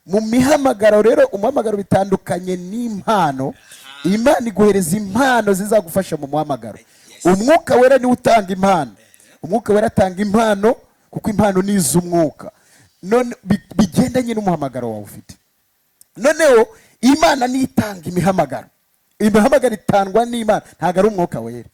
mu mihamagaro rero umuhamagaro bitandukanye n'impano. Imana iguhereza impano zizagufasha mu muhamagaro. Umwuka wera niwe utanga impano. Umwuka wera atanga impano kuko impano ni iz'umwuka. None bigendanye n'umuhamagaro wawe ufite. Noneho Imana ni itanga imihamagaro. Imihamagaro itangwa n'Imana, ntago ari umwuka wera.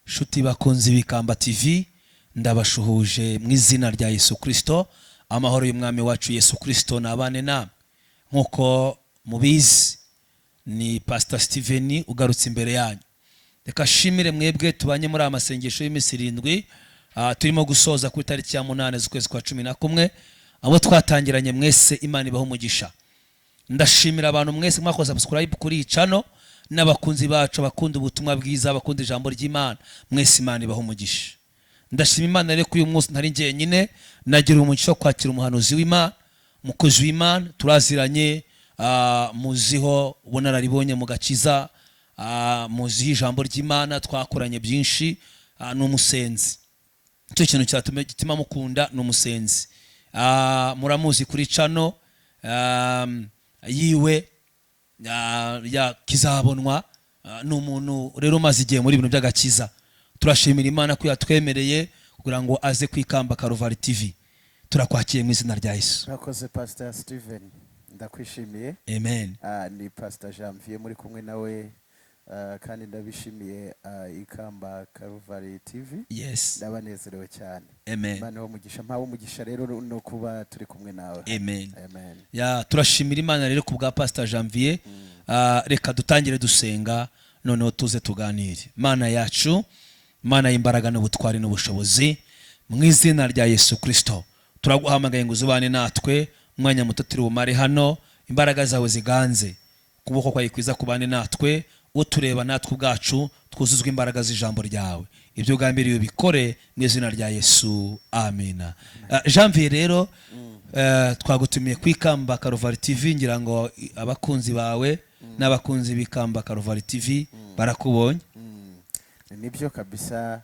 Shuti bakunzi b'Ikamba TV, ndabashuhuje mu izina rya Yesu Kristo. Amahoro y'umwami wacu Yesu Kristo nabane namwe. Nkuko mubizi ni Pastor Steven ugarutse imbere yanyu. Reka shimire mwebwe tubanye muri amasengesho y'iminsi 7 turimo gusoza ku itariki ya 8 z'ukwezi kwa 11 abo twatangiranye mwese Imana ibaho umugisha. Ndashimira abantu mwese mwakoze subscribe kuri channel n'abakunzi bacu bakunda ubutumwa bwiza bakunda ijambo ry'Imana mwese Imana ibaho umugisha. Ndashima Imana rero ko uyu munsi ntari njyenyine nagira umugisha kwakira umuhanuzi w'Imana mukozi w'Imana turaziranye muziho ubunararibonye mu gakiza muziho ijambo ry'Imana twakoranye byinshi n'umusenzi. Cyo kintu cyatume gitima mukunda n'umusenzi. Muramuzi kuri channel yiwe ya kizabonwa n'umuntu rero maze igihe muri ibintu by'agakiza. Turashimira Imana ko yatwemereye kugira ngo aze kwikamba Karuvari TV. Turakwakiye mu izina rya Yesu. Urakoze Pastor Steven, ndakwishimiye. Amen. Ni Pastor Janvier muri kumwe nawe kandi ndabishimiye Ikamba Karuvari TV. Yes. Ndabanezerewe cyane. Amen. Imana ho mugisha mpawe umugisha rero no kuba turi kumwe nawe. Amen. Amen. Ya turashimira Imana rero kubwa Pastor Janvier. Reka dutangire dusenga noneho tuze tuganire. Mana yacu, Mana y'imbaraga n'ubutwari n'ubushobozi mu izina rya Yesu Kristo turaguhamagaye ngo uzubane natwe mwanya muto turi bumare hano. Imbaraga zawe ziganze kuboko kwawe kwiza kubane natwe utureba natwe ubwacu twuzuzwe imbaraga z'ijambo ryawe. Ibyo ugambiriye bikore mu izina rya Yesu. Amina. Janvier rero twagutumiye kwikamba Karuvari TV ngira ngo abakunzi bawe n'abakunzi b'Ikamba Karuvari TV barakubonye. Nibyo kabisa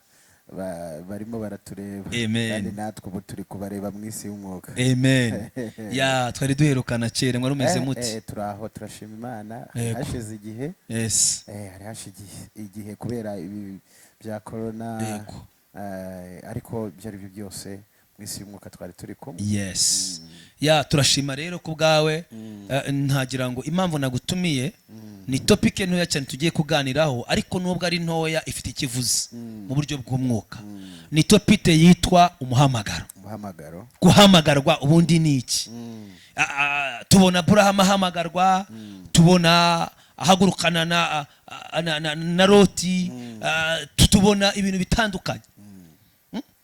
barimo baratureba. Amen. Kandi natwe ubu turi kubareba mu isi y'umwuka. Amen. Ya twari duherukana kera mwari umeze muti. Turaho turashima Imana. Hashize igihe. Yes. Hari hashize igihe kubera ibi bya corona. Ariko byari byo byose mu isi y'umwuka twari turi kumwe. Yes. Ya turashima rero ku bwawe. Ntagira ngo impamvu nagutumiye ni topic ntoya cyane tugiye kuganiraho ariko nubwo ari ntoya ifite ikivuze mu buryo bw'umwuka. Ni topic yitwa umuhamagaro. Umuhamagaro. Guhamagarwa ubundi ni iki? Tubona Abraham ahamagarwa, tubona ahagurukana na Loti, tubona ibintu bitandukanye.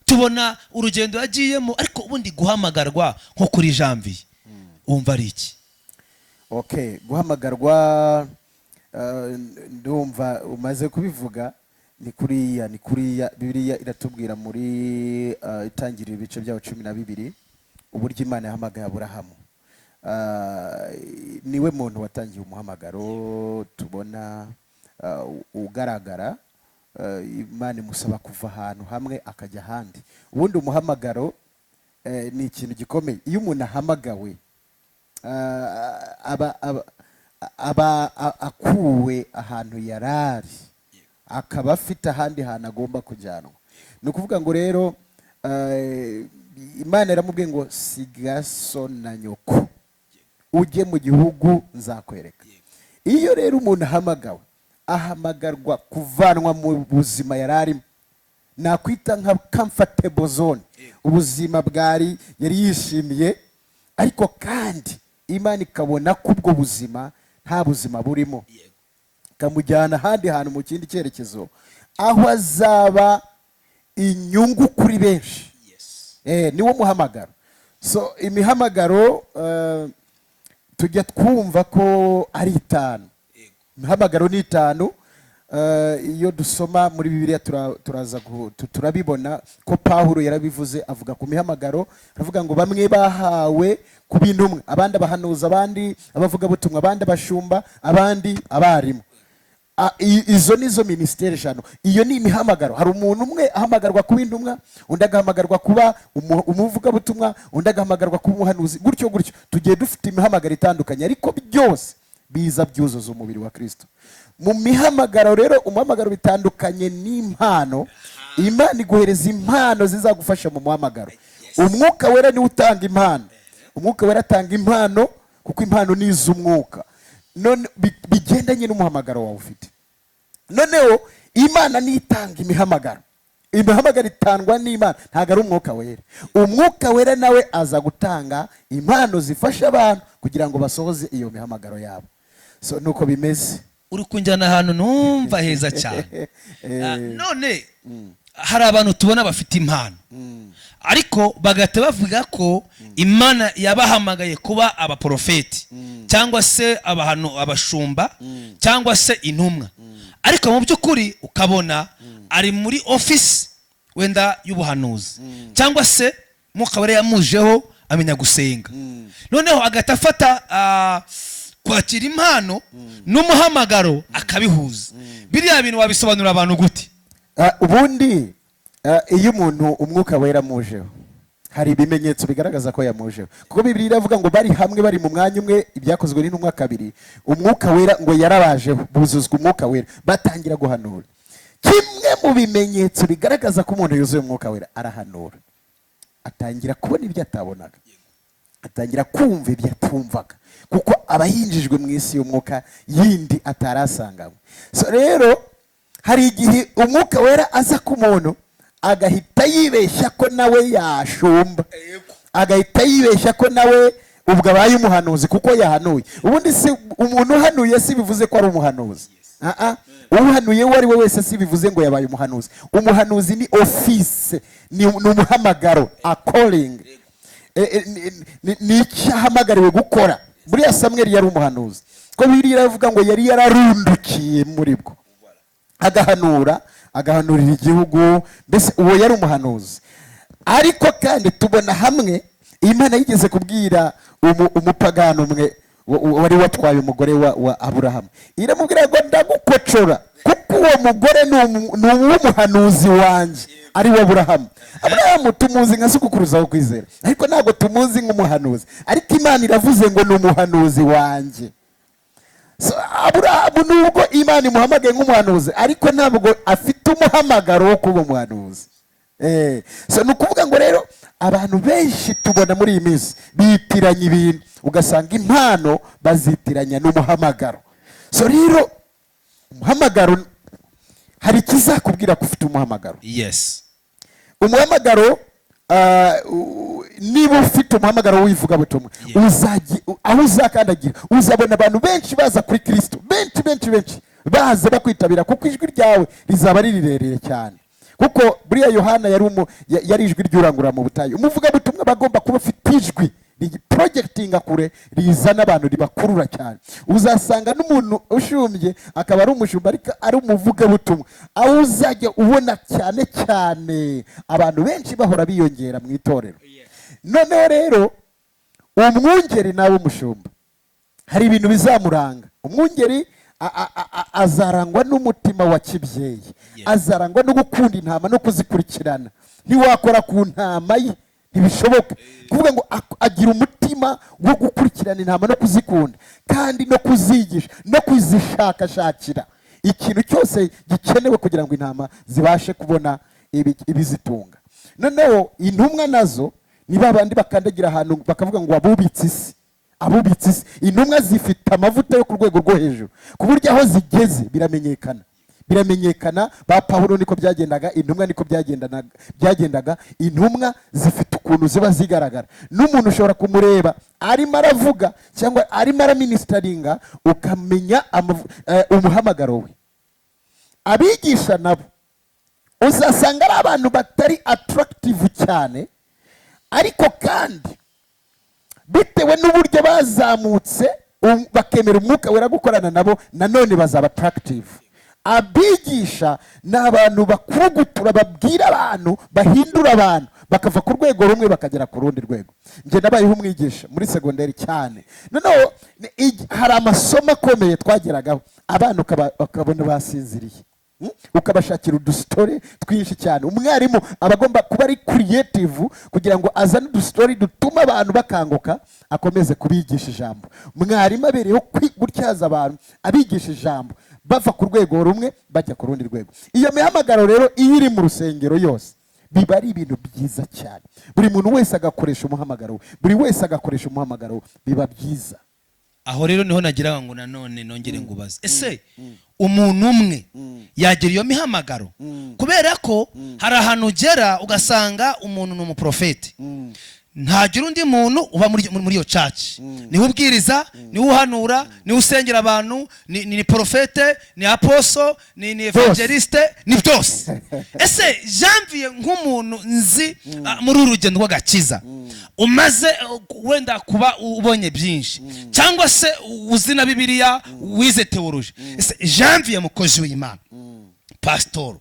Tubona urugendo yagiyemo ariko ubundi guhamagarwa nko kuri Janvier umva ari iki? Okay, guhamagarwa ndumva umaze kubivuga ni kuriya Bibiliya iratubwira muri itangirira ibice byawo 12 uburyo Imana yahamagaye Aburahamu. Niwe muntu watangiye umuhamagaro tubona ugaragara. Imana imusaba kuva ahantu hamwe akajya ahandi. Ubundi umuhamagaro ni ikintu gikomeye. Iyo umuntu ahamagawe aba akuwe ahantu yarari akaba afite ahandi hantu agomba kujyanwa. Ni ukuvuga ngo rero Imana yaramubwiye ngo siga so na nyoko ujye mu gihugu nzakwereka. Iyo rero umuntu ahamagawe ahamagarwa kuvanwa mu buzima yararimo nakwita nka comfortable zone, ubuzima bwari yari yishimiye, ariko kandi Imana ikabona ko ubwo buzima nta buzima burimo, kamujyana ahandi hantu mu kindi cyerekezo aho azaba inyungu kuri benshi. Niwo muhamagaro. So imihamagaro tujya twumva ko ari 5. Imihamagaro ni 5. iyo dusoma muri Bibiliya turaza turabibona ko Pawulo yarabivuze, avuga ku mihamagaro, aravuga ngo bamwe bahawe kuba intumwa, abandi abahanuzi, abandi abavugabutumwa, abandi abashumba, abandi abarimu. Izo nizo ministeri eshanu. Iyo ni imihamagaro. Hari umuntu umwe ahamagarwa kuba intumwa, undi agahamagarwa kuba umuvugabutumwa, undi agahamagarwa kuba umuhanuzi, gutyo gutyo. Tugiye dufite imihamagaro itandukanye, ariko byose biza byuzuza umubiri wa Kristo. Mu mihamagaro rero, umuhamagaro bitandukanye n'impano. Imana iguhereza impano zizagufasha mu muhamagaro. Umwuka wera niwe utanga impano. Umwuka wera atanga impano, kuko impano ni iz'umwuka. None bigendanye n'umuhamagaro wawe ufite. Noneho Imana nitanga imihamagaro. Imihamagaro itangwa n'Imana, ntago ari umwuka wera. Umwuka wera nawe aza gutanga impano zifasha abantu kugira ngo basohoze iyo mihamagaro yabo. So nuko bimeze. Uri kunjyana ahantu numva heza cyane. None hari abantu tubona bafite impano, ariko bagahita bavuga ko Imana yabahamagaye kuba abaprofeti, cyangwa se abashumba, cyangwa se intumwa. Ariko mu by'ukuri ukabona ari muri office wenda y'ubuhanuzi, cyangwa se Mwuka wera yamujeho amenya gusenga. Noneho agahita afata kwakira impano n'umuhamagaro akabihuza. Biriya bintu wabisobanura abantu gute? Ubundi iyo umuntu umwuka wera mujeho, hari ibimenyetso bigaragaza ko yamujeho. Kuko Bibiliya iravuga ngo bari hamwe, bari mu mwanya umwe, ibyakozwe n'intumwa 2, umwuka wera ngo yarabajeho, buzuzwa umwuka wera, batangira guhanura. Kimwe mu bimenyetso bigaragaza ko umuntu yuzuye umwuka wera, arahanura. Atangira kubona ibyo atabonaga, atangira kumva ibyo atumvaga, kuko abahinjijwe mu isi y'umwuka yindi atarasanganywe. So rero hari igihe umwuka wera aza ku muntu agahita yibeshya ko nawe yashumba, agahita yibeshya ko nawe ubwo abaye umuhanuzi kuko yahanuye. Ubundi si umuntu uhanuye si bivuze ko ari umuhanuzi. Uhanuye uwo ari we wese si bivuze ngo yabaye umuhanuzi. Umuhanuzi ni office, ni umuhamagaro, a calling. Ni icyahamagariwe gukora. Buriya Samweli yari umuhanuzi, ko Bibiliya iravuga ngo yari yararundukiye muri bwo, agahanurira igihugu, mbese uwo yari umuhanuzi. Ariko kandi tubona hamwe Imana yigeze kubwira umupagano umwe wari watwaye umugore wa Aburahamu, iramubwira ngo ndagukocora, kuko uwo mugore ni uw'umuhanuzi wanjye, ari we Aburahamu. Aburahamu tumuzi nka sukukuruza wo kwizera, ariko ntabwo tumuzi nk'umuhanuzi. Ariko Imana iravuze ngo ni umuhanuzi wanjye. So Aburahamu nubwo Imana imuhamagaye nk'umuhanuzi, ariko ntabwo afite umuhamagaro wo kuba umuhanuzi. So ni ukuvuga ngo rero abantu benshi tubona muri iyi minsi bitiranya ibintu, ugasanga impano bazitiranya n'umuhamagaro. So rero umuhamagaro, hari ikizakubwira ko ufite umuhamagaro. Yes. Umuhamagaro, niba ufite umuhamagaro w'ivugabutumwa, aho uzakandagira uzabona abantu benshi baza kuri Kristo, benshi baza bakwitabira, kuko ijwi ryawe rizaba rirerere cyane. Kuko buriya Yohana yari ijwi ry'urangurura mu butayu. Umuvugabutumwa bagomba kuba afite ijwi projectinga kure, rizana abantu, ribakurura cyane. Uzasanga n'umuntu ushumbye akaba ari umushumba ariko ari umuvugabutumwa, aho uzajya ubona cyane cyane abantu benshi bahora biyongera mu itorero. Noneho rero umwungeri nawe umushumba, hari ibintu bizamuranga. Umwungeri azarangwa n'umutima wa kibyeyi, azarangwa no gukunda intama no kuzikurikirana. Ntiwakora ku ntama ye, ntibishoboka. Kuvuga ngo agira umutima wo gukurikirana intama no kuzikunda, kandi no kuzigisha no kuzishakashakira ikintu cyose gikenewe kugira ngo intama zibashe kubona ibizitunga. Noneho intumwa nazo ni babandi bakandagira ahantu bakavuga ngo abubitse isi. Intumwa zifite amavuta yo ku rwego rwo hejuru, ku buryo aho zigeze biramenyekana. Ba Pawulo niko byagendaga, intumwa niko byagendaga. Intumwa zifite ukuntu ziba zigaragara, n'umuntu ushobora kumureba arimo aravuga cyangwa arimo araministeringa, ukamenya umuhamagaro we. Abigisha nabo uzasanga ari abantu batari attractive cyane, ariko kandi bitewe n'uburyo bazamutse bakemera umwuka wera gukorana nabo, nanone bazaba attractive. abigisha ni abantu bakurugutura, babwira abantu, bahindura abantu bakava ku rwego rumwe bakagera ku rundi rwego. Njye nabayeho umwigisha muri segonderi cyane, noneho hari amasomo akomeye twageragaho, abana ukabona basinziriye, ukabashakira udusitore twinshi cyane. Umwarimu aba agomba kuba ari creative kugira ngo azane udusitore dutuma abantu bakanguka, akomeze kubigisha ijambo. Mwarimu abereyeho gutyaza abantu, abigisha ijambo bava ku rwego rumwe bajya ku rundi rwego. Iyo mihamagaro rero iyo iri mu rusengero yose biba ari ibintu byiza cyane. Buri muntu wese agakoresha umuhamagaro we, buri wese agakoresha umuhamagaro we, biba byiza. Aho rero niho nagira ngo nanone nongere ngubaze, ese umuntu umwe yagira iyo mihamagaro? Kubera ko hari ahantu ugera ugasanga umuntu ni umuprofeti, ntagira undi muntu uba muri iyo church, niwe ubwiriza, niwe uhanura, niwe usengera abantu, ni profete, ni apostle, ni evangeliste, ni byose. Ese Janvier nk'umuntu nzi muri urugendo rw'agakiza, umaze wenda kuba ubonye byinshi, cyangwa se uzi na Bibiliya, wize theology, ese Janvier mukozi w'Imana, pastor,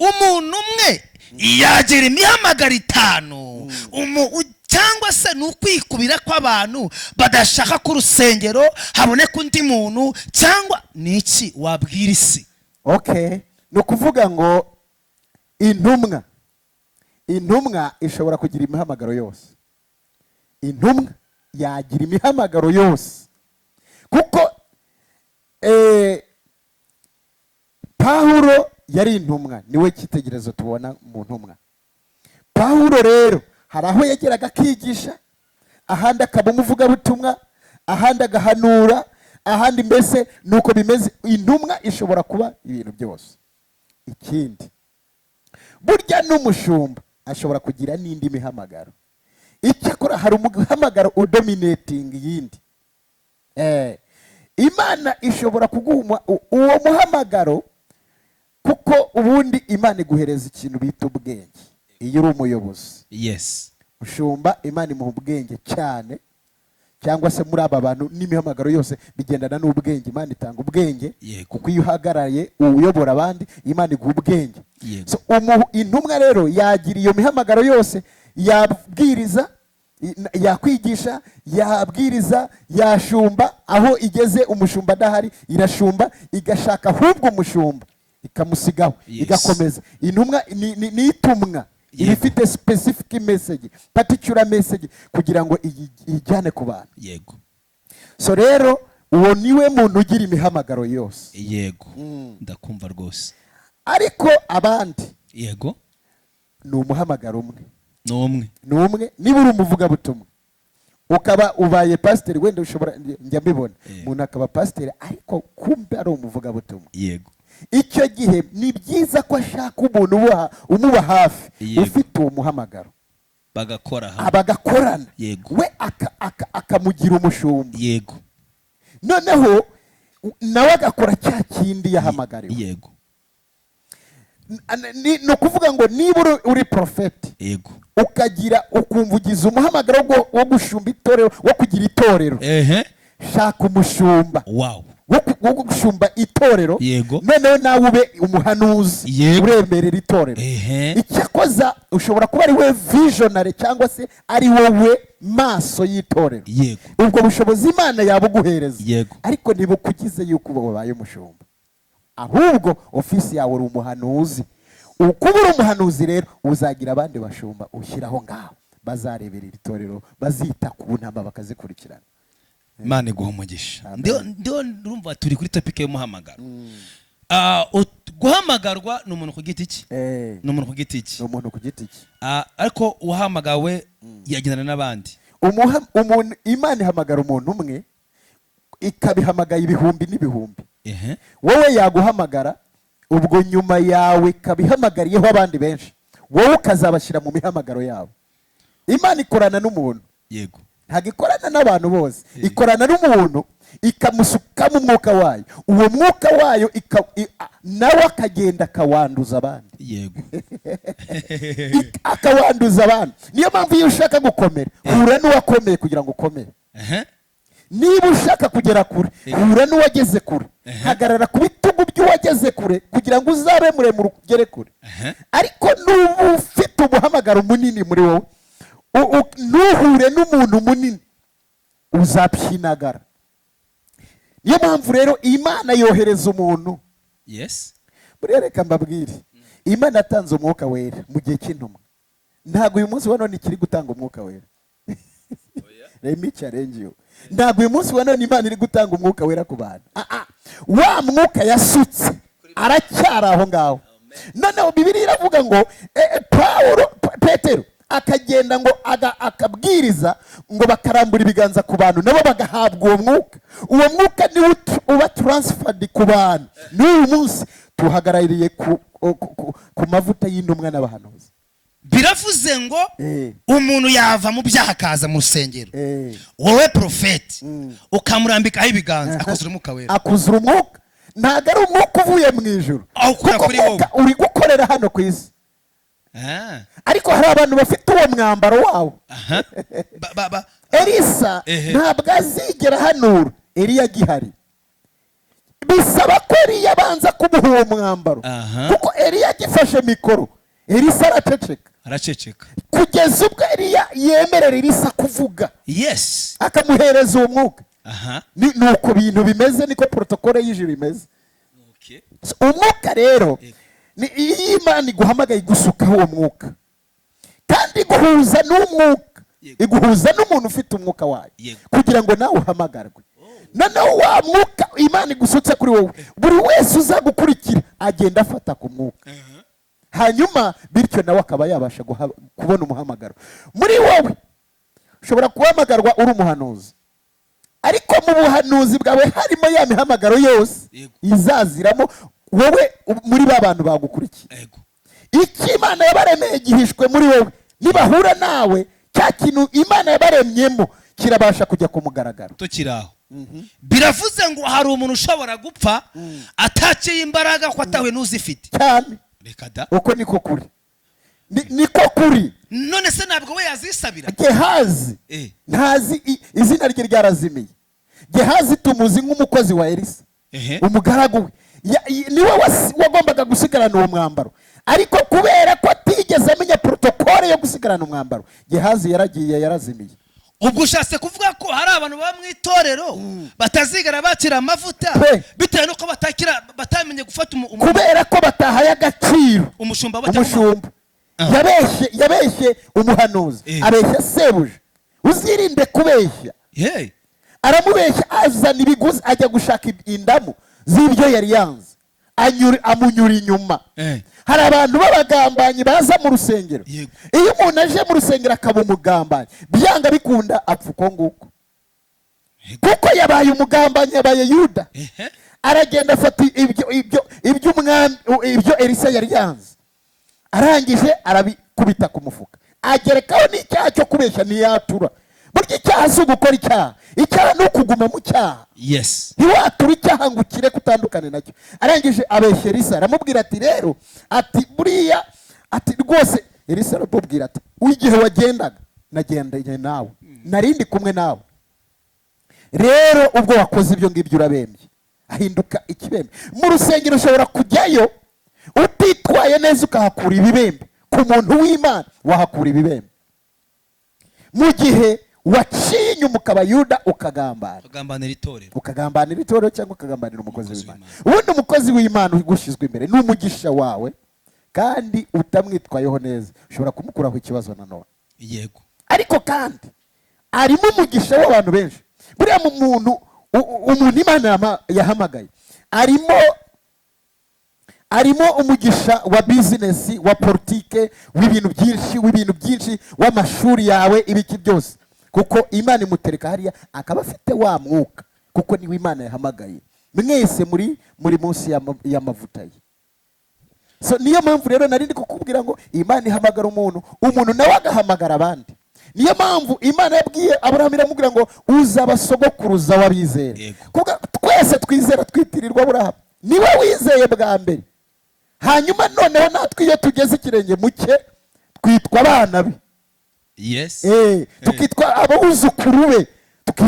umuntu umwe yagira imihamagaro 5, cyangwa se nukwikubira kw'abantu badashaka ku rusengero haboneka undi muntu, cyangwa niki wabwira isi? Okay, no kuvuga ngo intumwa ishobora kugira imihamagaro yose. Intumwa yagira imihamagaro yose, kuko Pawulo yari intumwa, niwe cyitegerezo tubona mu ntumwa. Pawulo rero hari aho yageraga akigisha, ahandi akaba umuvugabutumwa, ahandi agahanura, ahandi mbese nuko bimeze. Intumwa ishobora kuba ibintu byose. Ikindi, burya n'umushumba ashobora kugira n'indi mihamagaro. Icyakora hari umuhamagaro udominating yindi. Imana ishobora kuguha uwo muhamagaro, kuko ubundi Imana iguhereza ikintu bita ubwenge. Iyo uri umuyobozi, yes, ushumba, Imana imuha ubwenge cyane, cyangwa se muri aba bantu n'imihamagaro yose bigendana n'ubwenge. Imana itanga ubwenge, kuko iyo uhagaraye uyobora abandi, Imana iguha ubwenge. So intumwa rero yagira iyo mihamagaro yose, yabwiriza, yakwigisha, yabwiriza, yashumba. Aho igeze umushumba adahari irashumba, igashaka ahubwo umushumba ikamusigaho, igakomeza. Intumwa ni itumwa, ifite specific message, particular message, kugira ngo ijyane ku bantu. Yego. So rero uwo niwe muntu ugira imihamagaro yose. Yego. Ndakumva rwose. Ariko abandi, yego, ni umuhamagaro umwe. Numwe. Niba uri umuvugabutumwa, ukaba ubaye pasiteri, wenda ushobora, njya mbibona umuntu akaba pasiteri ariko kumbe ari umuvugabutumwa. Yego. Icyo gihe ni byiza ko ashaka umuntu umuba hafi, ufite uwo muhamagaro, bagakorana, we akamugira umushumba. Yego. Noneho nawe agakora cya kindi yahamagariwe. Yego. Ni ukuvuga ngo niba uri profeti, yego, ukumva ugize umuhamagaro wo gushumba itorero, wo kugira itorero, shaka umushumba wo gushumba itorero. Yego. Noneho nawe ube umuhanuzi, uremerera itorero. Icyakoza ushobora kuba ari we visionary, cyangwa se ari wowe maso y'itorero. Yego. Ubwo bushobozi Imana yabuguhereza. Yego. Ariko ntibukugize yuko wabaye umushumba, ahubwo ofisi yawe uri umuhanuzi. Kuba uri umuhanuzi rero uzagira abandi bashumba ushyiraho ngaho, bazarebera itorero, bazita ku ntamba, bakazikurikirana. Imana iguha umugisha. Ndio ndumva turi kuri topic y'umuhamagaro. Guhamagarwa ni umuntu ku giti cye. Ni umuntu ku giti cye. Ni umuntu ku giti cye. Ariko uhamagawe yagendana n'abandi. Imana ihamagara umuntu umwe, ikabihamagaye ibihumbi n'ibihumbi. Wowe yaguhamagara, ubwo nyuma yawe kabihamagariyeho abandi benshi, wowe ukazabashyira mu mihamagaro yabo. Imana ikorana n'umuntu. Yego. Ntabwo ikorana n'abantu bose, ikorana n'umuntu, ikamusukamo umwuka wayo. Uwo mwuka wayo nawe akagenda akawanduza abandi. Yego. Akawanduza abandi. Niyo mpamvu iyo ushaka gukomera, hura n'uwakomeye kugira ngo ukomere. Niba ushaka kugera kure, hura n'uwageze kure. Hagarara ku bitugu mu byo wageze kure kugira ngo uzabe muremure ugere kure. Ariko n'ubu ufite umuhamagaro munini muri wowe, ntuhure n'umuntu munini, uzapyinagara. Niyo mpamvu rero Imana yohereza umuntu. Yes. Buriya reka mbabwire, Imana yatanze umwuka wera mu gihe cy'intumwa. Ntabwo uyu munsi wa none ikiri gutanga umwuka wera. Let me challenge you. Ntabwo uyu munsi wa none Imana iri gutanga umwuka wera ku bantu. Wa mwuka yasutse aracyari aho ngaho. Noneho Bibiliya iravuga ngo Petero akagenda ngo akabwiriza ngo bakarambura ibiganza ku bantu nabo bagahabwa uwo mwuka. Uwo mwuka niwo uba transferred ku bantu. N'uyu munsi tuhagarariye ku mavuta y'intumwa n'abahanuzi. Biravuze ngo umuntu yava mu byaha akaza mu rusengero, wowe profeti ukamurambikaho ibiganza akuzura umwuka wera. Akuzura umwuka, ntabwo ari umwuka uvuye mu ijuru, kuko umwuka uri gukorera hano ku isi. Ariko hari abantu bafite uwo mwambaro wawo. Elisa ntabwo azigera hanura Eliya agihari. Bisaba ko Eliya abanza kumuha uwo mwambaro, kuko Eliya agifashe mikoro Elisa araceceka kugeza ubwo Eliya yemerera Elisa kuvuga. Yes. Akamuhereza uwo mwuka. Nuko bintu bimeze, niko protokole y'ijuru imeze. Umwuka rero ni Imana iguhamagaye gusukaho uwo mwuka, kandi iguhuza n'umwuka, iguhuza n'umuntu ufite umwuka wayo kugira ngo nawe uhamagarwe. Noneho wa mwuka Imana igusutse kuri wowe, buri wese uzagukurikira agenda afata ku mwuka. Hanyuma bityo nawe akaba yabasha kubona umuhamagaro. Muri wowe ushobora guhamagarwa uri umuhanuzi, ariko mu buhanuzi bwawe harimo ya mihamagaro yose izaziramo wowe muri ba bantu bagukurikiye. Icyo Imana yabaremeye gihishwe muri wowe. Nibahura nawe, cya kintu Imana yabaremyemo kirabasha kujya ku mugaragaro. Tukiraho biravuze ngo hari umuntu ushobora gupfa ataciye imbaraga ko atawe n'uzifite cyane. Uko niko kuri, niko kuri. None se ntabwo we yazisabira? Gehazi ntazi izina rye ryarazimiye. Gehazi tumuzi nk'umukozi wa Elisa, umugaragu we. Niwe wagombaga gusigarana uwo mwambaro, ariko kubera ko atigeze amenya protokole yo gusigarana umwambaro, Gehazi yaragiye yarazimiye. Ubwo ushatse kuvuga ko hari abantu baba mu itorero batazigara bakira amavuta bitewe nuko batamenye gufata kubera ko batahaye agaciro umushumba. Yabeshye umuhanuzi, abeshya sebuja. Uzirinde kubeshya. Aramubeshya, azana ibiguzi, ajya gushaka indamu z'ibyo yari yanze, amunyura inyuma. Hari abantu b'abagambanyi baza mu rusengero. Iyo umuntu aje mu rusengero akaba umugambanyi, byanga bikunda apfa uko nguko, kuko yabaye umugambanyi, yabaye Yuda. Aragenda afata ibyo Elisa yari yanze, arangije arabikubita ku mufuka, agerekaho n'icyaha cyo kubeshya ntiyatura. Burya icyaha si ugukora icyaha, icyaha ni ukuguma mu cyaha. Ntiwatura icyaha ngo ukire kutandukane nacyo. Arangije abeshya Elisa, aramubwira ati rero, ati buriya, ati rwose. Elisa aramubwira ati igihe wagendaga nagendanye nawe, narindi kumwe nawe, rero ubwo wakoze ibyo ngibyo urabembye. Ahinduka ikibembe. Mu rusengero ushobora kujyayo utitwaye neza ukahakura ibibembe. Ku muntu w'Imana wahakura ibibembe. Mu gihe waciye inyuma ukaba Yuda ukagambanira itorero cyangwa ukagambanira umukozi w'Imana. Ubundi umukozi w'Imana ugushyizwe imbere ni umugisha wawe, kandi utamwitwayeho neza ushobora kumukuraho ikibazo nanone. Yego. Ariko kandi arimo umugisha w'abantu benshi. Buriya mu muntu Imana yahamagaye arimo umugisha wa business, wa politike, w'ibintu byinshi, w'amashuri yawe, ibiki byose, kuko Imana imutereka hariya akaba afite wa mwuka, kuko niwe Imana yahamagaye. Mwese muri munsi y'amavuta ye. So niyo mpamvu rero narindi kukubwira ngo Imana ihamagara umuntu nawe agahamagara abandi. Niyo mpamvu Imana yabwiye Aburahamu, iramubwira ngo uzabasogokuruza w'abizera. Kuko twese twizera twitirirwa Aburahamu, niwe wizeye bwa mbere. Hanyuma noneho natwe iyo tugeze ikirenge mu cye twitwa abana be. Tukitwa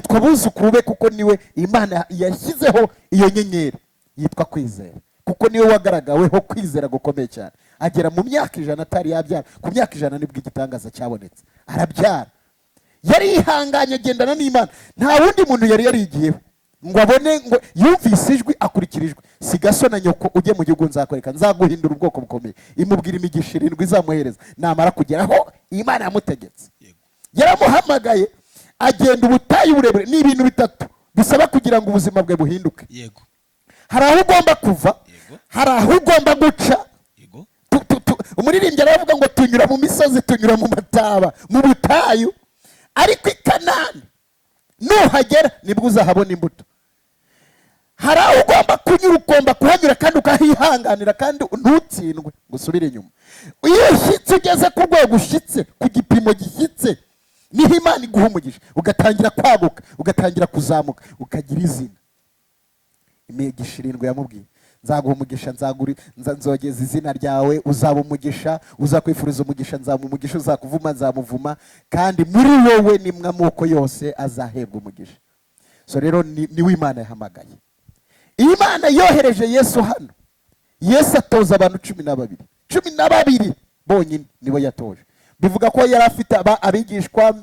abuzukuru be, kuko niwe Imana yashyizeho iyo nyenyeri yitwa kwizera. kuko niwe wagaragaweho kwizera gukomeye cyane. Agera mu myaka 100 atari yabyara. Ku myaka 100 nibwo igitangaza cyabonetse, arabyara. Yari yihanganye agendana n'Imana, nta wundi muntu yari yarigiyeho ngo abone ngo yumvise ijwi akurikirijwe. Siga so na nyoko ujye mu gihugu nzakwereka, nzaguhindura ubwoko bukomeye. Imubwira imigisha 7 izamuhereza namara kugeraho Imana yamutegetse. Yaramuhamagaye agenda ubutayu burebure. Ni ibintu bitatu bisaba kugira ngo ubuzima bwe buhinduke. Yego. Hari aho ugomba kuva, hari aho ugomba guca. Umuririmbyi aravuga ngo tunyura mu misozi, tunyura mu mataba, mu butayu, ariko i Kanani nuhagera nibwo uzahabona imbuto. Hari aho ugomba kunyura, ugomba kuhanyura kandi ukahihanganira kandi ntutsindwe ngo usubire inyuma. Iyo ushyitse ugeze ku rwego ushyitse, ku gipimo gishyitse, niho Imana iguha umugisha, ugatangira kwaguka, ugatangira kuzamuka, ukagira izina. Imigisha 7 yamubwiye, nzaguha umugisha, nzogeza izina ryawe, uzaba umugisha, uzakwifuriza umugisha, nzaba umugisha, uzakuvuma nzamuvuma, kandi muri wowe nimwe amoko yose azahebwa umugisha. So rero niwe Imana yahamagaye. Imana yohereje Yesu hano. Yesu atoza abantu 12 bonyine nibo yatoje. Bivuga ko yari afite abigishwa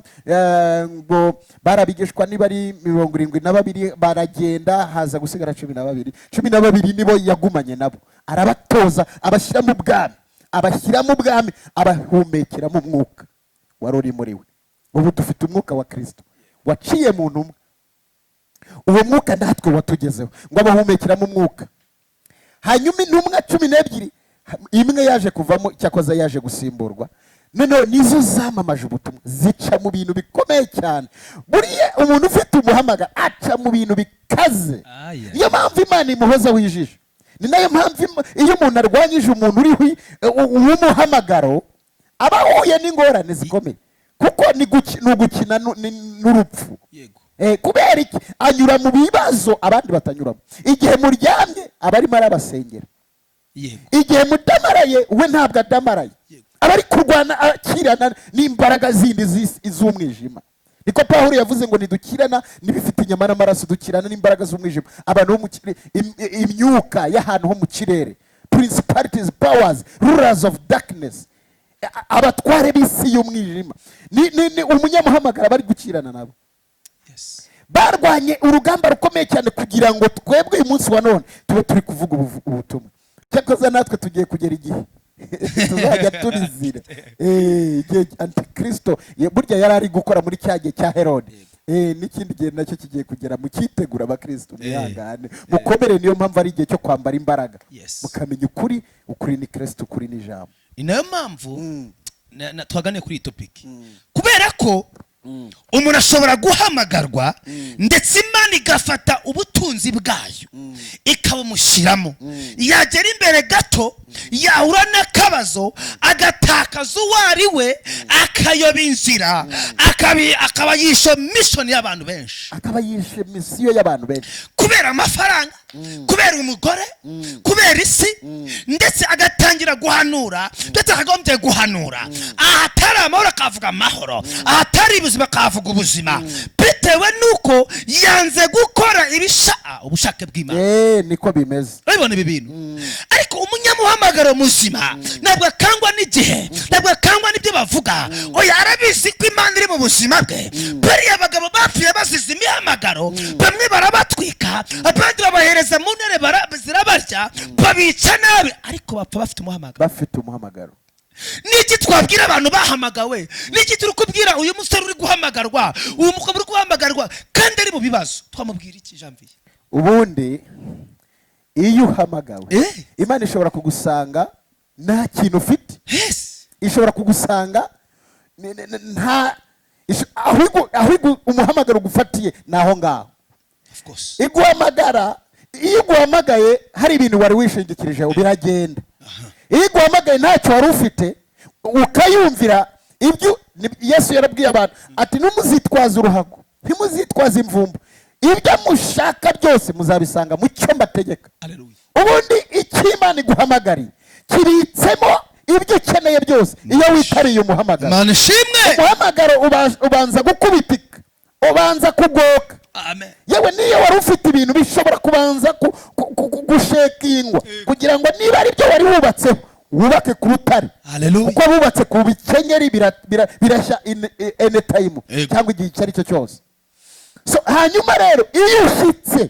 ngo barabigishwa niba ari 72 baragenda, haza gusigara 12 nibo yagumanye nabo, arabatoza, abashyira mu bwami, abahumekera mu mwuka wari uri muri we. Ubu dufite umwuka wa Kristo waciye mu ntumwa. Uwo mwuka natwe watugezeho ngo abahumekera mu mwuka. Hanyuma intumwa 12 imwe yaje kuvamo, cyakoze yaje gusimburwa. None nizo zamamaje ubutumwa, zica mu bintu bikomeye cyane. Buriya umuntu ufite umuhamagaro aca mu bintu bikaze. Iyo mpamvu Imana imuhoza wijisha. Ni nayo mpamvu iyo umuntu arwanyije umuntu uri uw'umuhamagaro aba ahuye n'ingorane zikomeye, kuko ni gukina n'urupfu. Kubera iki? Anyura mu bibazo abandi batanyuramo. Igihe muryamye aba arimo arabasengera, igihe mudamaraye we ntabwo adamaraye, abari kurwana akirana n'imbaraga zindi z'umwijima. Niko Pawulo yavuze ngo nidukirana n'ibifite inyama n'amaraso, dukirana n'imbaraga z'umwijima, abantu bo imyuka y'ahantu ho mu kirere, principalities, powers, rulers of darkness, abatware b'isi y'umwijima. Ni umunyamuhamagara bari gukirana nabo. Barwanye urugamba rukomeye cyane kugira ngo twebwe uyu munsi wa none tube turi kuvuga ubutumwa. Cyakoze natwe tugiye kugera igihe tuzajya turizira igihe antikristo burya yari ari gukora muri cya gihe cya Herode. N'ikindi gihe nacyo kigiye kugera, mukitegura abakristo, mwihangane mukomere. Niyo mpamvu ari igihe cyo kwambara imbaraga, mukamenya ukuri ni Kristo, ukuri ni ijambo. Ni nayo mpamvu twaganiriye kuri iyi topiki, kubera ko umuntu ashobora guhamagarwa ndetse Imana igafata ubutunzi bwayo ikabumushyiramo, yagera imbere gato yahura n'akabazo agatakaza uwo ari we, akayoba inzira, akaba yishe mission y'abantu benshi, akaba yishe misiyo y'abantu benshi, kubera amafaranga, kubera umugore, kubera isi, ndetse agatangira guhanura, ndetse akagombye guhanura ahatari amahoro akavuga amahoro, ahatari ubuzima akavuga ubuzima, bitewe nuko yanze gukora ubushake bw'Imana. Niko bimeze. Urabibona ibi bintu? Ariko umunyamuhamagaro muzima ntabwo akangwa n'igihe, ntabwo akangwa n'ibyo bavuga. Oya, arabizi ko Imana iri mu buzima bwe. Bariya abagabo bapfuye bazize imihamagaro, bamwe barabatwika, abandi babahereza mu ntebe zirabarya, babica nabi, ariko bapfa bafite umuhamagaro. Niki twabwira abantu bahamagawe? Niki turi kubwira uyu musore uri guhamagarwa, uyu mukobwa uri guhamagarwa kandi ari mu bibazo? Twamubwira iki Janvier? Ubundi iyo uhamagawe, Imana ishobora kugusanga nta kintu ufite. Ishobora kugusanga aho umuhamagaro ugufatiye naho ngaho. Iguhamagara, iyo uguhamagaye hari ibintu wari wishingikirijeho biragenda. Iyo uguhamagaye ntacyo wari ufite ukayumvira ibyo Yesu yarabwiye abantu ati numuzitwaza uruhago, ntimuzitwaza imvumba, ibyo mushaka byose muzabisanga mu cyo mbategeka. Ubundi icyo Imana iguhamagariye kibitsemo ibyo ukeneye byose. Iyo witariye umuhamagaro, Imana ishimwe, umuhamagaro ubanza gukubitika, ubanza kugoka. yewe niyo wari ufite ibintu bishobora kubanza gushekingwa kugira ngo niba ari byo wari wubatseho wubake ku rutare, kuko bubatse ku bikenyeri birashya anytime cyangwa igihe icyo ari cyo cyose. So hanyuma rero iyo ushyitse,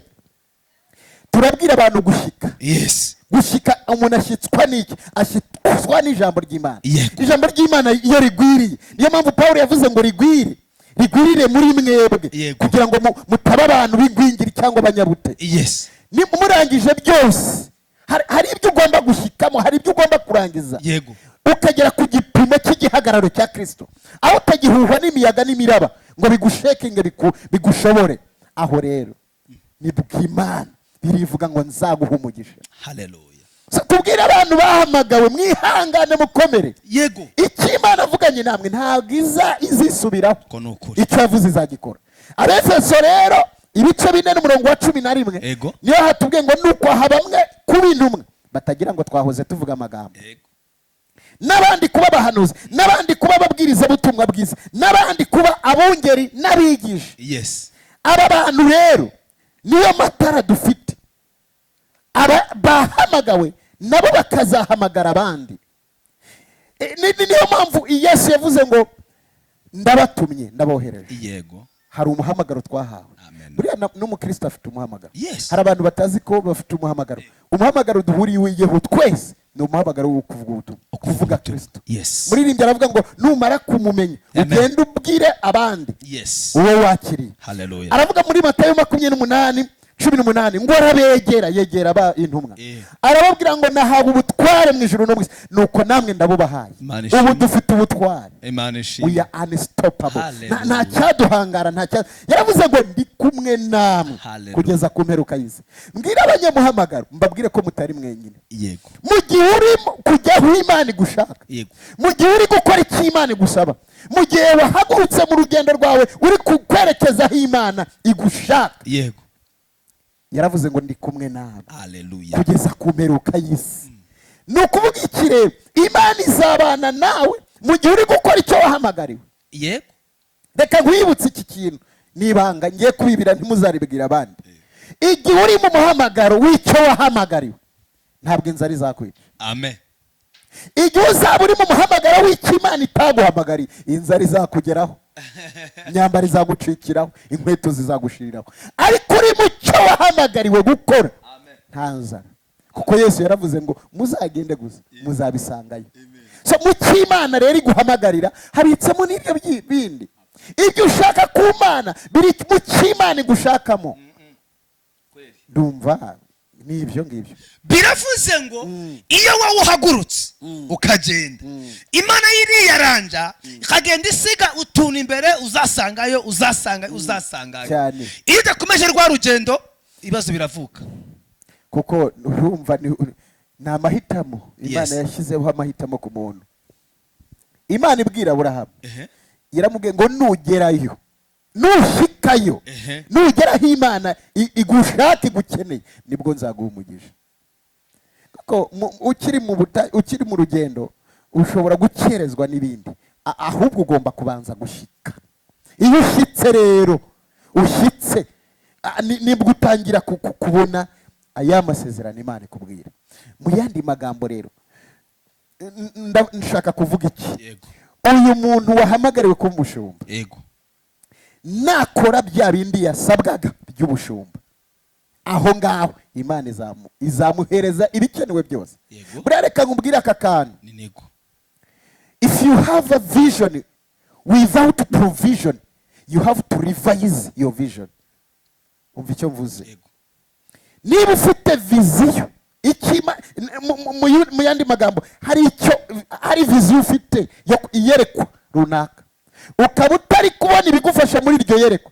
turabwira abantu gushika. Yes. Gushika umuntu ashyitswa n'iki? Ashyitswa n'ijambo ry'Imana. Ijambo ry'Imana iyo rigwiriye, niyo mpamvu Pawulo yavuze ngo rigwirire muri mwebwe kugira ngo mutaba abantu b'ingwingiri cyangwa abanyabute. Yes. Ni murangije byose, hari ibyo ugomba gushyikamo, hari ibyo ugomba kurangiza. Yego. Ukagera ku gipimo cy'igihagararo cya Kristo, aho utagihuhwa n'imiyaga n'imiraba ngo bigushekinge bigushobore. Aho rero ni bw'Imana birivuga ngo nzaguha umugisha. Haleluya. Tubwire abantu bahamagawe, mwihangane mukomere. Yego. Icyo Imana avuganye namwe ntabwo izisubiraho. Icyo yavuze izagikora. Abefeso rero ibice 4 n'umurongo wa 11 niyo hatubwiye ngo nuko bamwe kuba intumwa batagira ngo twahoze tuvuga amagambo, n'abandi kuba abahanuzi, n'abandi kuba ababwiriza butumwa bwiza, n'abandi kuba abungeri n'abigisha. Yes. Aba bantu rero niyo matara dufite. Aba bahamagawe nabo bakazahamagara abandi. Niyo mpamvu Yesu yavuze ngo ndabatumye ndabohereje. Yego. Hari umuhamagaro twahawe. Buriya n'umukristo afite umuhamagaro. Yes. Hari abantu batazi ko bafite umuhamagaro. Umuhamagaro duhuriyeho twese ni umuhamagaro wo kuvuga ubutumwa, kuvuga Kristo. Yes. Muririmbyi aravuga ngo numara kumumenya ugende ubwire abandi. Yes. Uwo wakiriye. Haleluya. Aravuga muri Matayo 28:18 ngo arabegera, yegera intumwa. Arababwira ngo nahawe ubutware mu ijuru no mu isi, nuko namwe ndabubahaye. Ubu dufite ubutware. We are unstoppable. Nta cyaduhangara, yaravuze ngo ndi kumwe namwe kugeza ku mperuka y'isi. Mbwira abanyamuhamagaro, mbabwire ko mutari mwenyine. Yego. Mu gihe uri kujya aho Imana igushaka, mu gihe uri gukora icyo Imana igusaba, mu gihe wahagurutse mu rugendo rwawe uri kwerekeza aho Imana igushaka. Yego. Yaravuze ngo ndi kumwe nawe. Haleluya. Kugeza ku mperuka y'isi. Ni ukuvuga iki rero? Imana izabana nawe mu gihe uri gukora icyo wahamagariwe. Yego. Reka nkwibutse iki kintu nibanga ngiye kubibira ntimuzaribwira abandi. Igihe uri mu muhamagaro w'icyo wahamagariwe, ntabwo inzara izakwica. Amen. Igihe uzaba uri mu muhamagaro w'icyo Imana itaguhamagariye, inzara izakugeraho, imyambaro izagucikiraho, inkweto zizagushiriraho. Ariko uri mu cyo wahamagariwe gukora, nta nzara. Kuko Yesu yaravuze ngo muzagende gusa muzabisangayo. So mu cy'Imana rero iguhamagarira habitsemo n'ibyo bindi. Ibyo ushaka ku Mana biri mu cy'Imana igushakamo. Ndumva n'ibyo ngibyo. Biravuze ngo iyo wowe uhagurutse ukagenda, Imana yiriyaranja ikagenda isiga utuntu imbere, uzasangayo. Iyo udakomeje rwa rugendo ibibazo biravuka. Kuko urumva ni amahitamo Imana yashyizeho, amahitamo ku muntu. Imana ibwira Aburahamu, iramubwiye ngo nugerayo, nushikayo, nugeraho Imana igushaka igukeneye, nibwo nzaguha umugisha. Kuko ukiri mu rugendo ushobora gukerezwa n'ibindi, ahubwo ugomba kubanza gushika. Iyo ushitse rero, nibwo utangira kubona aya masezerano Imana ikubwira. Mu yandi magambo rero nshaka kuvuga iki? Uyu muntu wahamagariwe kuba umushumba, nakora bya bindi yasabwaga by'ubushumba, aho ngaho Imana izamuhereza ibikenewe byose. Buriya reka nkubwire aka kantu. If you have a vision without provision, you have to revise your vision. Umva icyo mvuze. Niba ufite viziyo, mu yandi magambo hari viziyo ufite iyerekwa runaka, ukaba utari kubona ibigufasha muri iryo yerekwa,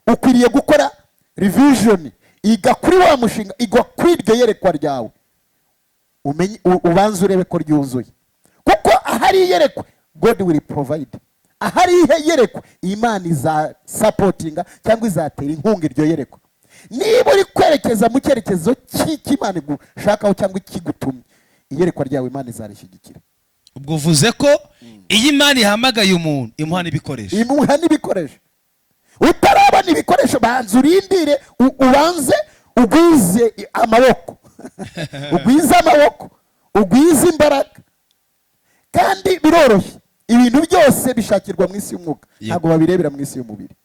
ukwiriye gukora revision, iga kuri wa mushinga, igwa kuri iryo yerekwa ryawe, ubanza urebe ko ryuzuye. Kuko ahari iyerekwa God will provide. Ahari iyerekwa Imana izasupportinga cyangwa izatera inkunga iryo yerekwa. Niba uri kwerekeza mu cyerekezo cy'Imana igushakaho cyangwa ikigutumye, iyerekwa ryawe Imana izarishyigikira. Ubwo uvuze ko iyi Imana ihamagaye umuntu imuha n'ibikoresho. Imuha n'ibikoresho. Utaraba utarabona ibikoresho banza urindire ubanze ugwize amaboko ugwize amaboko ugwize imbaraga. Kandi biroroshye, ibintu byose bishakirwa mu isi y'umwuka, ntabwo babirebera mu isi y'umubiri.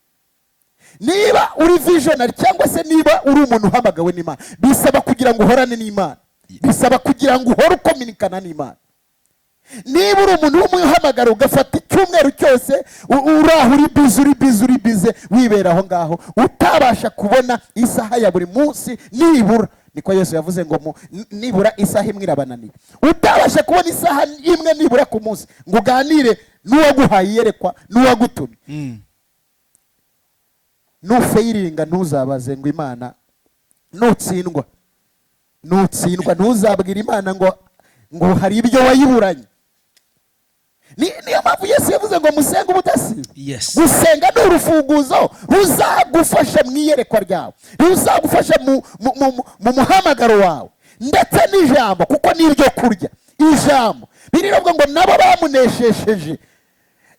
Niba uri visionary cyangwa se niba uri umuntu uhamagawe n'Imana, bisaba kugira ngo uhorane n'Imana, bisaba kugira ngo uhore ukominikana n'Imana. Niba uri umuntu w'umuhamagaro ugafata icyumweru cyose uri bize wibera aho ngaho, utabasha kubona isaha ya buri munsi, nibura niko Yesu yavuze ngo nibura isaha imwe irabananiye, utabasha kubona isaha imwe nibura ku munsi ngo uganire n'uwaguhaye iyerekwa n'uwagutumye, nufeyiringa ntuzabaze ngo Imana, nutsindwa ntuzabwira Imana ngo hari ibyo wayiburanye. Niyo mpamvu Yesu yavuze ngo musenge ubudasiba. Gusenga ni urufunguzo ruzagufasha mu iyerekwa ryawe, ruzagufasha mu muhamagaro wawe, ndetse n'ijambo, kuko ni iryo kurya ijambo. Birivuga ngo nabo bamuneshesheje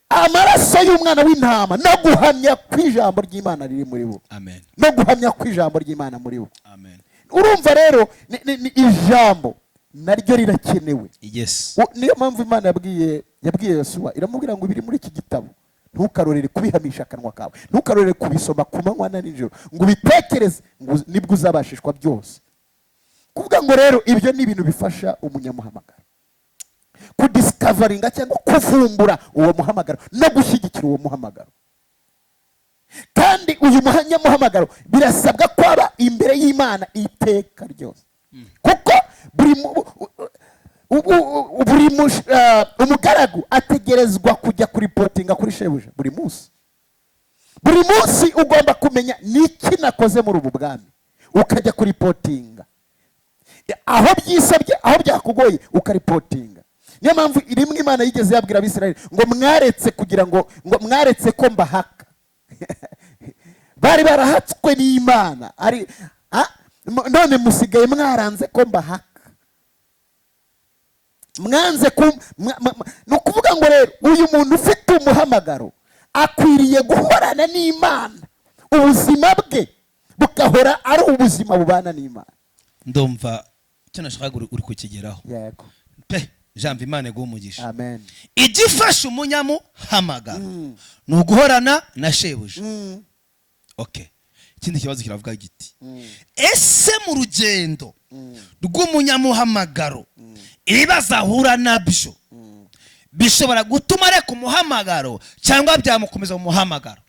amaraso y'umwana w'intama no guhamya kw'ijambo ry'Imana riri muri bo. Amen. No guhamya kw'ijambo ry'Imana muri bo. Amen. Urumva rero ni ijambo naryo rirakenewe. Yes. Niyo mpamvu Imana yabwiye Yesu, iramubwira ngo biri muri iki gitabo ntukarorere kubihamisha akanwa kawe, ntukarorere kubisoma ku manywa na nijoro, ngo ubitekereze, nibwo uzabashishwa byose. Kuvuga ngo rero ibyo ni ibintu bifasha umunyamuhamagaro kudiscoveringa cyangwa kuvumbura uwo muhamagaro no gushyigikira uwo muhamagaro. Kandi uyu munyamuhamagaro birasabwa kwaba imbere y'Imana iteka ryose, kuko buri umugaragu ategerezwa kujya kuripotinga kuri shebuja buri munsi. Buri munsi ugomba kumenya niki nakoze muri ubu bwami, ukajya kuripotinga aho byisabye, aho byakugoye ukaripotinga. Niyo mpamvu rimwe Imana yigeze yabwira Abisirayeli ngo mwaretse kugira ngo mwaretse ko mbahaka. Bari barahatswe n'Imana, none musigaye mwaranze ko mbahaka, mwanze ni ukuvuga ngo rero uyu muntu ufite umuhamagaro akwiriye guhorana n'Imana, ubuzima bwe bugahora ari ubuzima bubana n'Imana. Ndumva icyo nashakaga uri kukigeraho. Yego pe Janvier, Imana iguhe umugisha. Amen. Igifasha umunyamuhamagaro ni uguhorana na shebuja. Okay, ikindi kibazo kiravuga giti, ese mu rugendo rw'umunyamuhamagaro ibibazo ahura nabyo bishobora gutuma areka umuhamagaro cyangwa byamukomeza mu muhamagaro?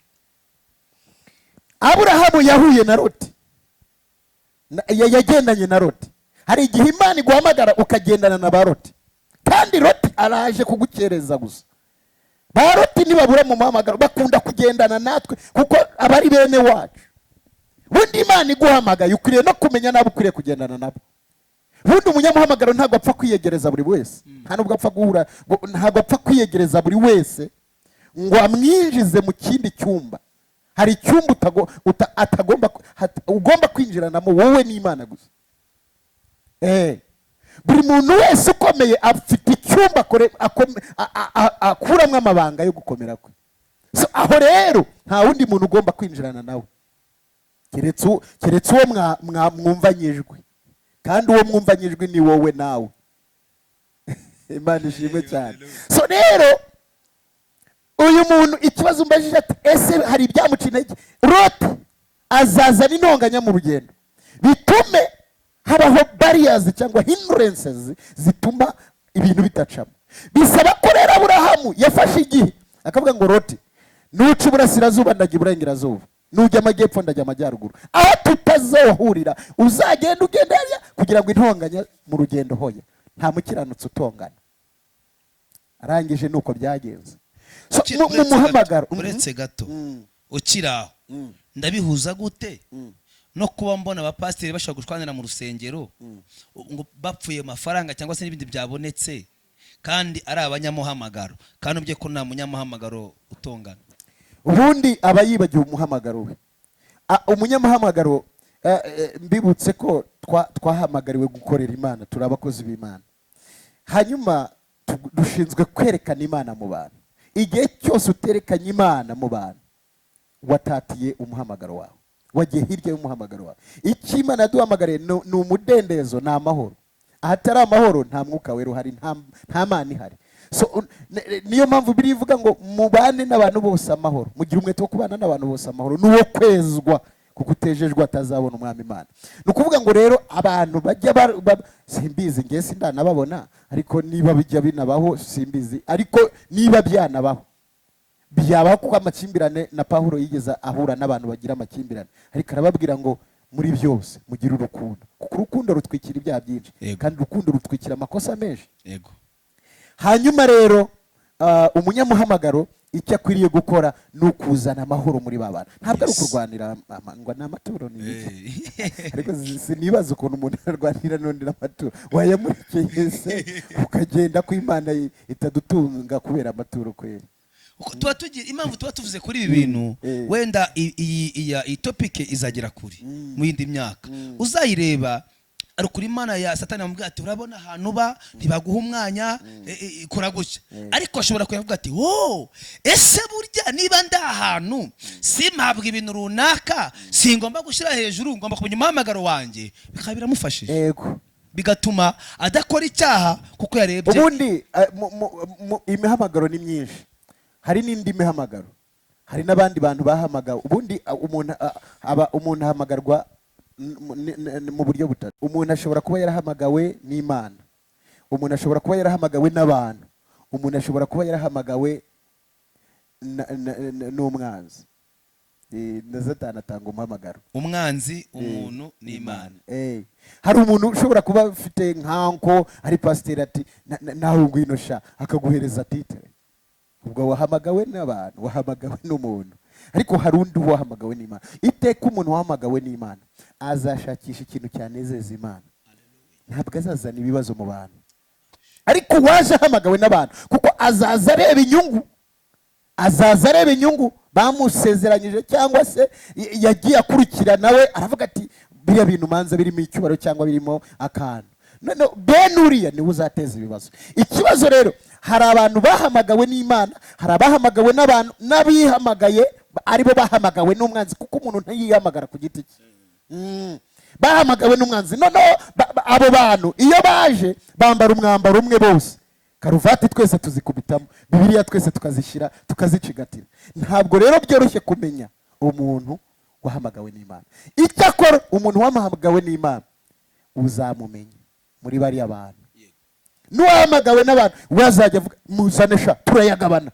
Aburahamu yahuye na Loti, yagendanye na Loti. Hari igihe Imana iguhamagara ukagendana na ba Loti, kandi Loti araje kugukereza gusa. Ba Loti nibabura mu muhamagaro bakunda kugendana natwe kuko abari bene wacu. Bundi Imana iguhamagaye ukwiriye no kumenya nabo ukwiriye kugendana nabo. Bundi umunyamuhamagaro ntabwo apfa kwiyegereza buri wese, nta nubwo apfa guhura, ntabwo apfa kwiyegereza buri wese ngo amwinjize mu kindi cyumba. Hari icyumba ugomba kwinjiranamo wowe n'Imana gusa. Buri muntu wese ukomeye afite icyumba akuramo amabanga yo gukomera kwe. So aho rero nta wundi muntu ugomba kwinjirana nawe keretse uwo mwumvanyijwe, kandi uwo mwumvanyijwe ni wowe nawe. Imana ishimwe cyane. So rero uyu muntu ikibazo mbajije ati ese hari ibyamuca intege? Loti azazana intonganya mu rugendo bitume habaho barriers cyangwa hindrances zituma ibintu bitacamo. Bisaba ko rero Aburahamu yafashe igihe akavuga ngo Loti, nuca iburasirazuba ndajya iburengerazuba, nujya amajyepfo ndajya amajyaruguru, aho tutazohurira uzagenda ugendanya kugira ngo intonganya mu rugendo hoye nta mukiranutsi utongana. Arangije nuko byagenze. So mu muhamagaro uretse gato ukiraho ndabihuza gute no kuba mbona abapasiteri bashaka gushwanira mu rusengero ngo bapfuye amafaranga cyangwa se n'ibindi byabonetse kandi ari abanyamuhamagaro, kandi ubye ko nta munyamuhamagaro utongana? Ubundi aba yibagiwe umuhamagaro we. Umunyamuhamagaro mbibutse ko twahamagariwe gukorera Imana, turi abakozi b'Imana, hanyuma dushinzwe kwerekana Imana mu bantu. Igihe cyose uterekanye Imana mu bantu watatiye umuhamagaro wawe, wagiye hirya y'umuhamagaro wawe. icyo Imana yaduhamagariye ni umudendezo, ni amahoro. ahatari amahoro nta mwuka wera uhari, nta mana ihari. So niyo mpamvu biri ivuga ngo mubane n'abantu bose amahoro, mugire umwete wo kubana n'abantu bose amahoro, n'uwo kwezwa, kuko utejejwe atazabona umwami Imana. ni ukuvuga ngo rero abantu bajya simbizi, ngiye sindanababona, ariko niba bijya binabaho simbizi, ariko niba byanabaho byabaho, kuko amakimbirane na Pawulo yigeze ahura n'abantu bagira amakimbirane, ariko arababwira ngo muri byose mugire urukundo, kuko urukundo rutwikira ibyaha byinshi, kandi urukundo rutwikira amakosa menshi. hanyuma rero umunyamuhamagaro icyo akwiriye gukora ni ukuzana amahoro muri ba bantu, ntabwo ari ukurwanira ngo ni amaturo, ni iki. ariko sinibaza ukuntu umuntu arwanira n'undi n'amaturo, wayamurikeye se ukagenda ko Imana itadutunga kubera amaturo kwera. tuba tugira impamvu tuba tuvuze kuri ibi bintu, wenda iyi topike izagera kuri mu yindi myaka, uzayireba ari kuri Imana ya Satani amubwira ati urabona ahantu uba ntibaguha umwanya, kora gutya. ariko ashobora kuyavuga ati ese burya niba ndi ahantu simpabwa ibintu runaka, singomba gushyira hejuru, ngomba kumenya umuhamagaro wanjye, bikaba biramufashije, bigatuma adakora icyaha kuko yarebye. ubundi imihamagaro ni myinshi, hari n'indi mihamagaro, hari n'abandi bantu bahamagawe. ubundi umuntu ahamagarwa mu buryo butatu. umuntu ashobora kuba yarahamagawe n'Imana, umuntu ashobora kuba yarahamagawe n'abantu, umuntu ashobora kuba yarahamagawe n'umwanzi. na Satani atanga umuhamagaro. umwanzi, umuntu n'Imana. hari umuntu ushobora kuba afite nkanko ari pasiteri, ati nawe ngwino sha, akaguhereza titere. ubwo wahamagawe n'abantu, wahamagawe n'umuntu. ariko hari undi wahamagawe n'Imana. iteka umuntu wahamagawe n'Imana azashakisha ikintu cyanezeza Imana, ntabwo azazana ibibazo mu bantu. ariko waje ahamagawe n'abantu, kuko azaza areba inyungu, azaza areba inyungu bamusezeranyije, cyangwa se yagiye akurikira nawe aravuga ati biriya bintu manza birimo icyubaro cyangwa birimo akantu. bene uriya niwe uzateza ibibazo. ikibazo rero, hari abantu bahamagawe n'Imana, hari abahamagawe n'abantu, n'abihamagaye aribo bahamagawe n'umwanzi, kuko umuntu ntiyihamagara ku giti cye. bahamagawe n'umwanzi. noneho abo bantu iyo baje bambara umwambaro umwe bose, karuvati twese tuzikubitamo, Bibiliya twese tukazishyira tukazicigatira. ntabwo rero byoroshye kumenya umuntu wahamagawe n'Imana. icyakora umuntu wahamagawe n'Imana uzamumenya muri bariya bantu. n'uwahamagawe n'abantu wazajya avuga muzane sha, turayagabana.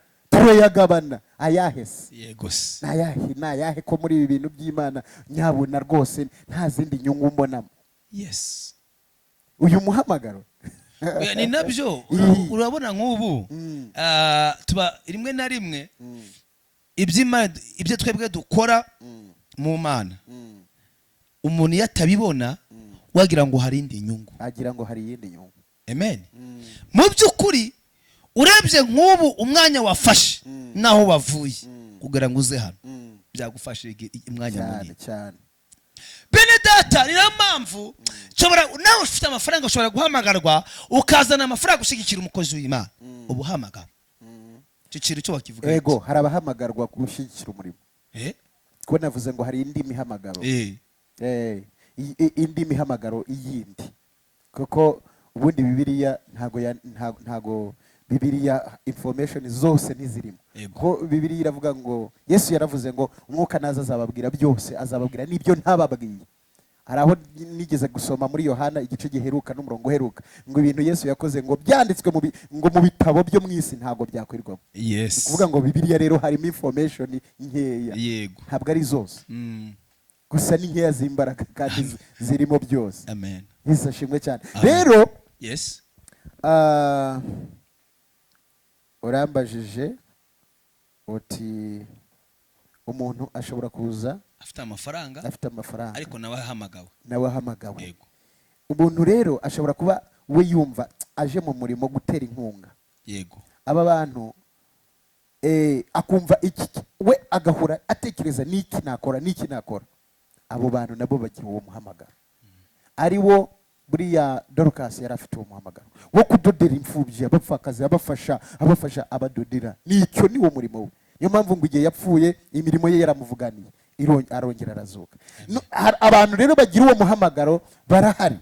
ayahe se? yego se. nayahe ko muri ibi bintu by'Imana nyabuna rwose nta zindi nyungu mbonamo. yes. uyu muhamagaro ni nabyo urabona nk'ubu tuba rimwe na rimwe ibyo twebwe dukora mu Mana, umuntu iyo atabibona wagira ngo hari indi nyungu, agira ngo hari iyindi nyungu. amen. mu by'ukuri urebye nk'ubu umwanya wafashe naho wavuye kugira ngo uze hano, byagufashe umwanya munini cyane. bene data, niyo mpamvu nawe ufite amafaranga ushobora guhamagarwa ukazana amafaranga gushyigikira umukozi w'Imana. ubuhamagaro icyo kintu cyo wakivuga. Yego, hari abahamagarwa gushyigikira umurimo. kuko navuze ngo hari indi mihamagaro, indi mihamagaro iyindi, kuko ubundi Bibiliya ntago Bibiliya information zose ntizirimo. ko Bibiliya iravuga ngo Yesu yaravuze ngo umwuka naza azababwira byose, azababwira n'ibyo ntababwiye. hari aho nigeze gusoma muri Yohana igice giheruka n'umurongo uheruka ngo ibintu Yesu yakoze ngo byanditswe ngo mu bitabo byo mu isi ntago byakwirwamo. Yes. kuvuga ngo Bibiliya rero harimo information nkeya, yego, ntabwo ari zose, gusa ni nkeya z'imbaraga kandi zirimo byose. amen. Yesu ashimwe cyane. rero yes, urambajije uti umuntu ashobora kuza afite amafaranga ariko nawe ahamagawe. Yego. umuntu rero ashobora kuba we yumva aje mu murimo gutera inkunga. Yego. aba bantu akumva iki we agahura atekereza n'iki nakora. abo bantu nabo bagira uwo muhamagaro. ari wo buriya Dorcas yari afite uwo muhamagaro wo kudodera imfubyi, abapfakazi, abafasha abadodera. nicyo ni wo murimo we. niyo mpamvu ngo igihe yapfuye imirimo ye yaramuvuganiye arongera arazuka. Abantu rero bagira uwo muhamagaro barahari,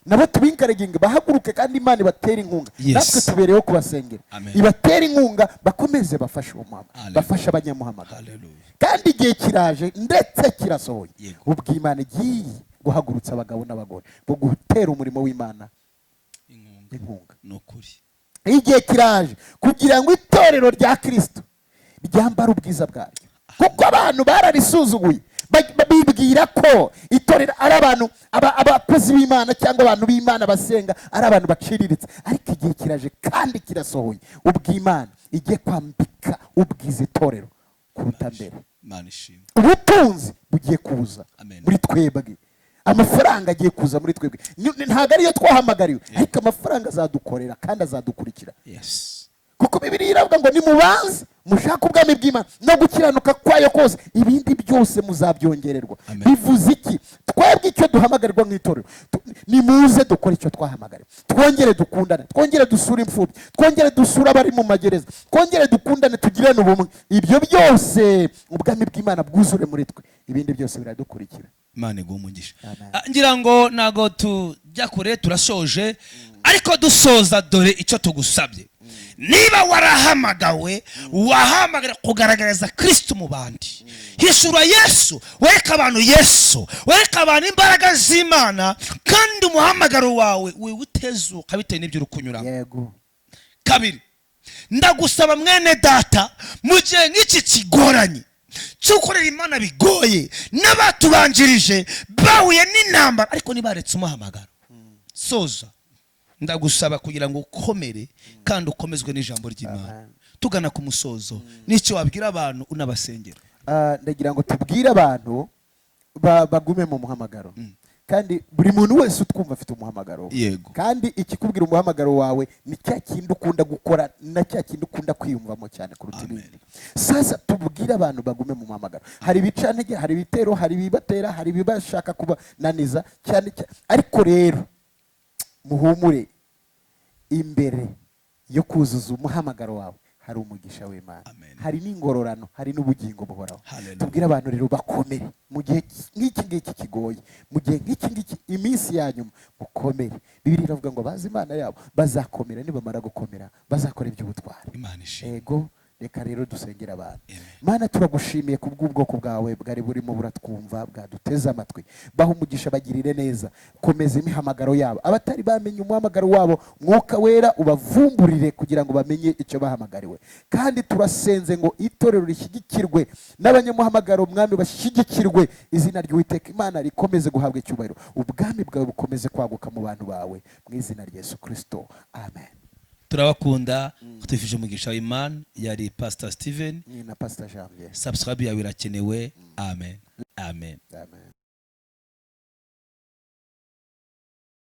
nabo tubinkareginga bahaguruke kandi Imana ibatera inkunga. Natwe tubereyeho kubasengera, ibatera inkunga bakomeze bafashe uwo muhamagaro, bafashe abanyamuhamagaro. Kandi igihe kiraje ndetse kirasohoye ubwo Imana igiye guhagurutsa abagabo n'abagore bo gutera umurimo w'Imana inkunga. Igihe kiraje kugira ngo itorero rya Kristo ryambara ubwiza bwaryo, kuko abantu bararisuzuguye bibwira ko itorero ari abantu abakozi b'Imana cyangwa abantu b'Imana basenga ari abantu baciriritse. Ariko igihe kiraje kandi kirasohoye ubwo Imana igiye kwambika ubwiza itorero kuruta mbere. Ubutunzi bugiye kuza muri twebwe, amafaranga agiye kuza muri twebwe. Ntabwo ariyo twahamagariwe, ariko amafaranga azadukorera kandi azadukurikira. Kuko Bibiliya iravuga ngo nimubanze mushaka ubwami bw'Imana no gukiranuka kwayo kose, ibindi byose muzabyongererwa. Bivuze iki? Twebwe icyo duhamagarirwa mu itorero, nimuze dukora icyo twahamagariwe, twongere dukundane, twongere dusure imfubyi, twongere dusure abari mu magereza, twongere dukundane, tugirane ubumwe. Ibyo byose ubwami bw'Imana bwuzure muri twe, ibindi byose biradukurikira. Imana iguhe umugisha. Ngira ngo nago tujya kure, turashoje, ariko dusoza dore icyo tugusabye. Niba warahamagawe, wahamagara kugaragariza Kristo mu bandi, hishura Yesu, wereka abantu Yesu, wereka abantu imbaraga z'Imana, kandi umuhamagaro wawe wiwutezuka bitewe n'ibyo urukunyura. Kabiri, ndagusaba mwene data, mu gihe nk'iki kigoranye cyukorera Imana bigoye, n'abatubanjirije bahuye n'intambara ariko nibaretse umuhamagaro, soza ndagusaba kugira ngo ukomere kandi ukomezwe n'ijambo ry'Imana. Tugana ku musozo, n'icyo wabwira abantu unabasengera. Ndagira ngo tubwire abantu bagume mu muhamagaro, kandi buri muntu wese utwumva afite umuhamagaro. Kandi ikikubwira umuhamagaro wawe ni cya kindi ukunda gukora na cya kindi ukunda kwiyumvamo cyane kuruta ibindi. Sasa tubwire abantu bagume mu muhamagaro. Hari ibicantege, hari ibitero, hari ibibatera, hari ibibashaka kubananiza cyane, ariko rero muhumure, imbere yo kuzuza umuhamagaro wawe hari umugisha w'Imana, hari n'ingororano, hari n'ubugingo buhoraho. Tubwire abantu rero bakomere mu gihe nk'iki ngiki kigoye, mu gihe nk'iki ngiki iminsi ya nyuma mukomere. Bibiliya iravuga ngo bazi Imana yabo bazakomera, nibamara gukomera bazakora iby'ubutwari. Yego, reka rero dusengera abantu. Mana, turagushimiye ku bw'ubwoko bwawe bwari burimo buratwumva, bwaduteze amatwi. Baha umugisha, bagirire neza, komeza imihamagaro yabo. Abatari bamenye umuhamagaro wabo, Mwuka Wera ubavumburire kugira ngo bamenye icyo bahamagariwe. Kandi turasenze ngo itorero rishyigikirwe n'abanyamuhamagaro, Mwami bashyigikirwe, izina ry'Uwiteka Imana rikomeze guhabwa icyubahiro, ubwami bwawe bukomeze kwaguka mu bantu bawe, mu izina rya Yesu Kristo, amen. Turabakunda, twifuje umugisha w'Imana. Yari Pastor Steven na Pastor Janvier. Subscribe yawe irakenewe. Amen. Amen. Amen.